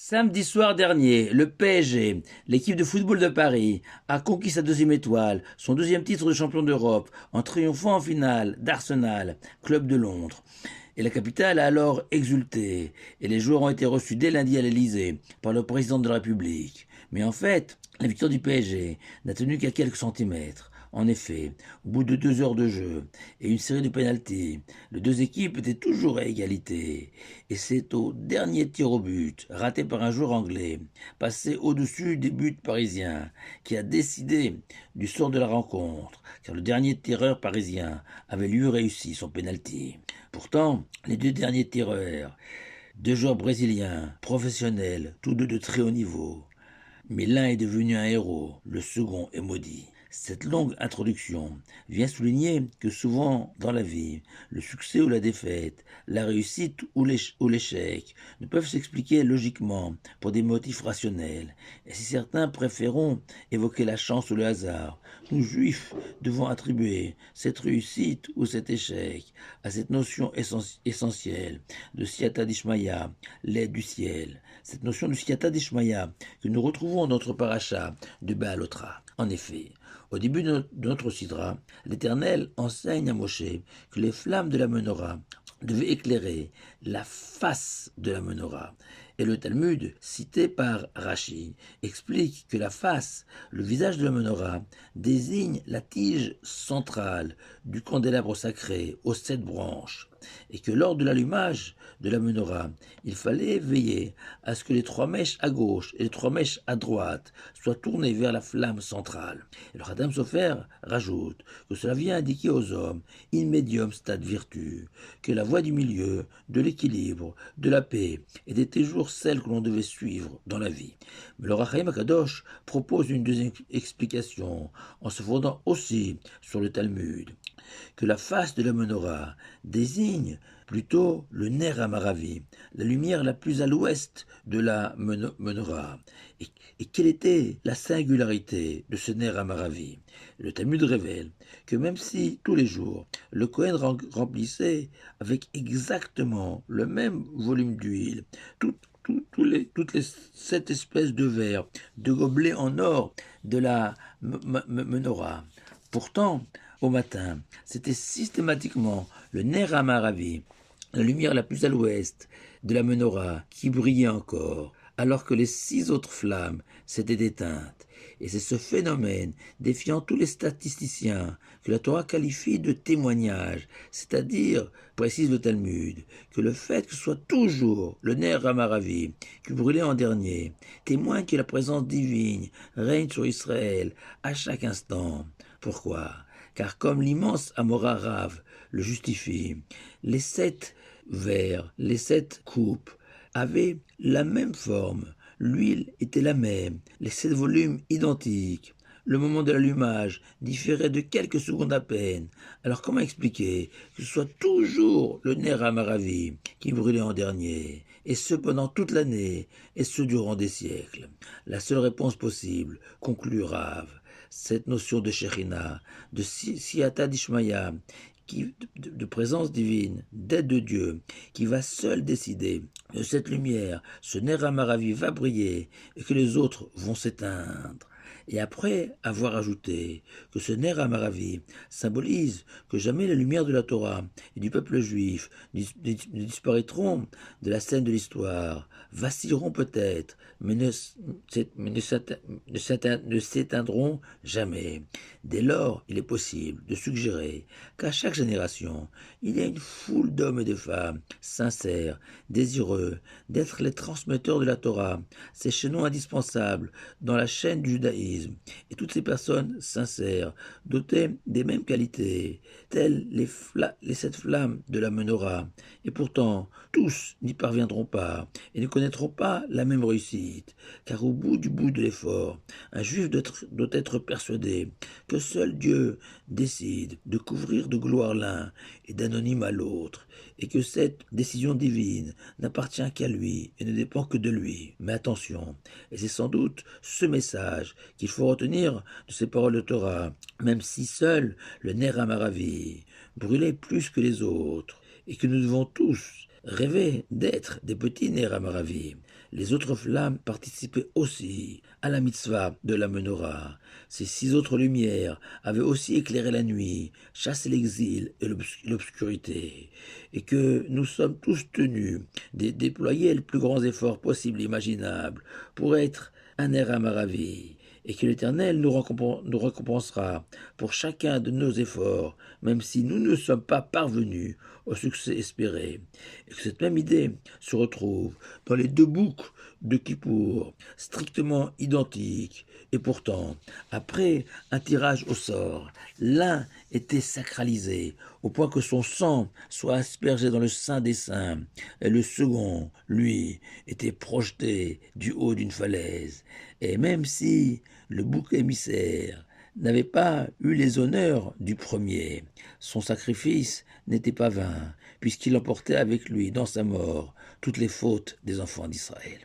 Samedi soir dernier, le PSG, l'équipe de football de Paris, a conquis sa deuxième étoile, son deuxième titre de champion d'Europe, en triomphant en finale d'Arsenal, club de Londres. Et la capitale a alors exulté, et les joueurs ont été reçus dès lundi à l'Elysée par le président de la République. Mais en fait, la victoire du PSG n'a tenu qu'à quelques centimètres. En effet, au bout de 2 heures de jeu et une série de pénaltys, les deux équipes étaient toujours à égalité. Et c'est au dernier tir au but, raté par un joueur anglais, passé au-dessus des buts parisiens, qui a décidé du sort de la rencontre, car le dernier tireur parisien avait lui réussi son pénalty. Pourtant, les deux derniers tireurs, deux joueurs brésiliens, professionnels, tous deux de très haut niveau, mais l'un est devenu un héros, le second est maudit. Cette longue introduction vient souligner que souvent dans la vie, le succès ou la défaite, la réussite ou l'échec ne peuvent s'expliquer logiquement pour des motifs rationnels. Et si certains préféreront évoquer la chance ou le hasard, nous juifs devons attribuer cette réussite ou cet échec à cette notion essentielle de Siyata d'Ishmaïa, l'aide du ciel. Cette notion de Siyata d'Ishmaïa que nous retrouvons dans notre paracha de Baalotra. En effet, au début de notre sidra, l'Éternel enseigne à Moshe que les flammes de la menorah devaient éclairer la face de la menorah. Et le Talmud, cité par Rashi, explique que la face, le visage de la menorah, désigne la tige centrale du candélabre sacré aux 7 branches, et que lors de l'allumage de la menorah, il fallait veiller à ce que les 3 mèches à gauche et les 3 mèches à droite soient tournées vers la flamme centrale. Et le Khatam Sofer rajoute que cela vient indiquer aux hommes, in medium stat virtu, que la voie du milieu, de l'équilibre, de la paix était toujours celle que l'on devait suivre dans la vie. Mais le Rachaim Akadosh propose une deuxième explication en se fondant aussi sur le Talmud, que la face de la menorah désigne plutôt le Ner Amaravi, la lumière la plus à l'ouest de la menorah. Et quelle était la singularité de ce Ner Amaravi? Le Talmud révèle que même si tous les jours le Kohen remplissait avec exactement le même volume d'huile toutes les 7 espèces de verres, de gobelets en or de la menorah, pourtant, au matin, c'était systématiquement le Ner Amaravi, la lumière la plus à l'ouest de la menorah, qui brillait encore, alors que les 6 autres flammes s'étaient éteintes. Et c'est ce phénomène, défiant tous les statisticiens, que la Torah qualifie de témoignage, c'est-à-dire, précise le Talmud, que le fait que ce soit toujours le Ner Amaravi qui brûlait en dernier, témoigne que la présence divine règne sur Israël à chaque instant. Pourquoi? Car comme l'immense Amora Rav le justifie, les 7 verres, les 7 coupes avaient la même forme, l'huile était la même, les 7 volumes identiques. Le moment de l'allumage différait de quelques secondes à peine. Alors comment expliquer que ce soit toujours le Ner Amaravi qui brûlait en dernier, et ce pendant toute l'année, et ce durant des siècles? La seule réponse possible, conclut Rav, cette notion de Shekhinah, de Siyata d'Ishmaïa, de présence divine, d'aide de Dieu, qui va seul décider de cette lumière, ce Ner Amaravi va briller et que les autres vont s'éteindre. Et après avoir ajouté que ce Ner Amaravi symbolise que jamais la lumière de la Torah et du peuple juif ne disparaîtront de la scène de l'histoire, vacilleront peut-être, mais ne s'éteindront jamais. Dès lors, il est possible de suggérer qu'à chaque génération, il y a une foule d'hommes et de femmes sincères, désireux d'être les transmetteurs de la Torah, ces chaînons indispensables dans la chaîne du judaïsme, et toutes ces personnes sincères, dotées des mêmes qualités, telles les 7 flammes de la menorah, et pourtant tous n'y parviendront pas et ne connaîtront pas la même réussite, car au bout de l'effort, un juif doit être persuadé que seul Dieu décide de couvrir de gloire l'un et d'anonyme à l'autre, et que cette décision divine n'appartient qu'à lui et ne dépend que de lui. Mais attention, et c'est sans doute ce message qu'il faut retenir de ces paroles de Torah, même si seul le Ner Amaravi brûlait plus que les autres, et que nous devons tous rêver d'être des petits Ner Amaravi, Les autres flammes participaient aussi à la mitzvah de la menorah. Ces 6 autres lumières avaient aussi éclairé la nuit, chassé l'exil et l'obscurité, et que nous sommes tous tenus de déployer les plus grands efforts possibles et imaginables pour être un air amaravi, et que l'Éternel nous récompensera pour chacun de nos efforts, même si nous ne sommes pas parvenus au succès espéré, et que cette même idée se retrouve dans les 2 boucs de Kippour, strictement identiques, et pourtant, après un tirage au sort, l'un était sacralisé, au point que son sang soit aspergé dans le Saint des Saints, et le second, lui, était projeté du haut d'une falaise. Et même si le bouc émissaire n'avait pas eu les honneurs du premier, son sacrifice n'était pas vain, puisqu'il emportait avec lui dans sa mort toutes les fautes des enfants d'Israël.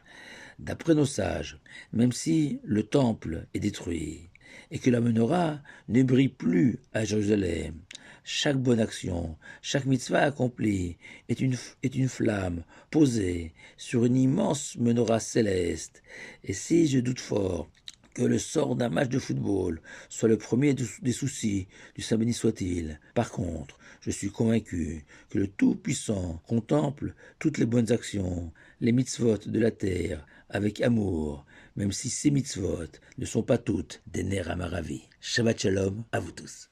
D'après nos sages, même si le temple est détruit et que la menorah ne brille plus à Jérusalem, chaque bonne action, chaque mitzvah accomplie est une flamme posée sur une immense menorah céleste. Et si je doute fort que le sort d'un match de football soit le premier des soucis du Saint béni soit-il, par contre, je suis convaincu que le Tout-Puissant contemple toutes les bonnes actions, les mitzvot de la terre, avec amour, même si ces mitzvot ne sont pas toutes des nerfs amaravis. Shabbat shalom à vous tous.